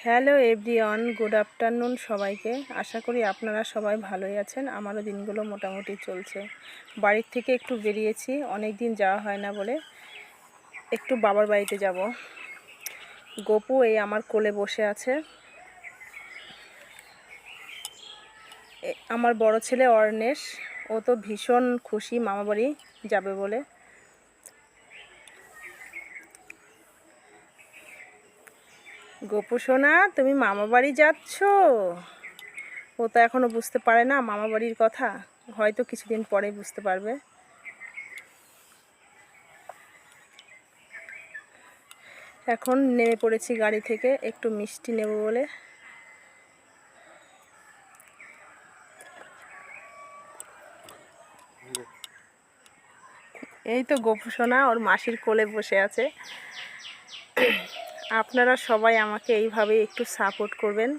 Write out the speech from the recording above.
Hello everyone, good afternoon সবাইকে। আশা করি আপনারা সবাই ভালোই আছেন। আমারও দিনগুলো মোটামুটি চলছে। বাড়ির থেকে একটু বেরিয়েছি, অনেক দিন যাওয়া হয় না বলে একটু বাবার বাড়িতে যাব। গপু এই আমার কোলে বসে আছে। আমার বড় ছেলে অর্ণেশ, ও তো ভীষণ খুশি মামা বাড়ি যাবে বলে। গপু সোনা, তুমি মামা বাড়ি যাচ্ছ? ও তো এখনো বুঝতে পারে না মামা বাড়ির কথা, হয়তো কিছুদিন পরে বুঝতে পারবে। এখন নেমে পড়েছি গাড়ি থেকে, একটু মিষ্টি নেব বলে। এই তো গপু সোনা ওর মাসির কোলে বসে আছে। আপনারা সবাই আমাকে এইভাবে একটু সাপোর্ট করবেন।